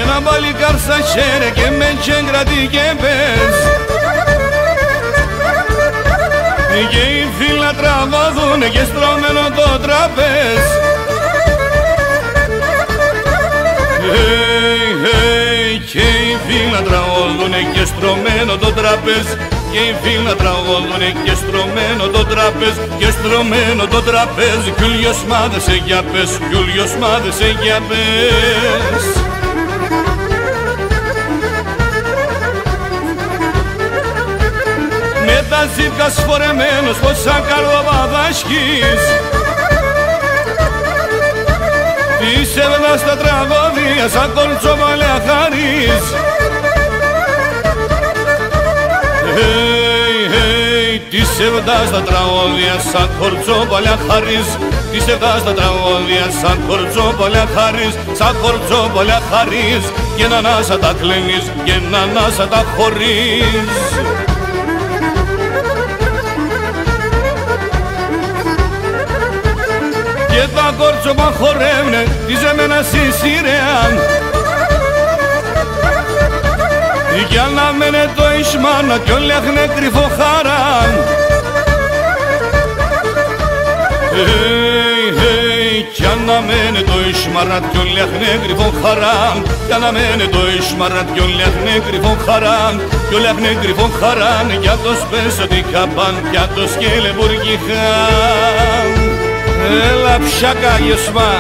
Ένα παλικάρ στα χέρια και με τσέγκρατη και πες, και οι φίλοι να τραβαδούνε και στρωμένο το τραπέζ. Και οι φίλοι να τραγωδούνε και στρωμένο το τραπέζ. Και οι φίλοι να τραγωδούνε και στρωμένο το τραπέζ. Και στρωμένο το τραπέζ. Κι ούλιος μάδεσαι για πες, κι ούλιος μάδεσαι για πες. Με τα ζύβκα σφορεμένος πως σαν καρδοβαδάσκης, της έβδας τα τραγώδια σαν κορτσοβαλιά χαρίς. Της έβδας τα τραγώδια σαν κορτσοβαλιά χαρίς. Της έβδας τα τραγώδια σαν κορτσοβαλιά χαρίς. Σαν κορτσοβαλιά χαρίς. Και να ανάσα τα κλαίνεις και να ανάσα τα χωρίς. Και τα κόρτσοπα χορεύνε της εμένα συσσυρεάν. Για να μένε το ισμάνα κι όλοι έχουνε κρυφό χαράν. Κι να μένε το ισμάνα κι όλοι έχουνε κρυφό χαράν. Για να μένε το ισμάνα κι όλοι έχουνε κρυφό χαράν. Κι όλοι έχουνε κρυφό χαράν. Για το σπέσο τι καπάν, για το σκέλε μπουργιχάν. Έλα πια κάγιοσμα.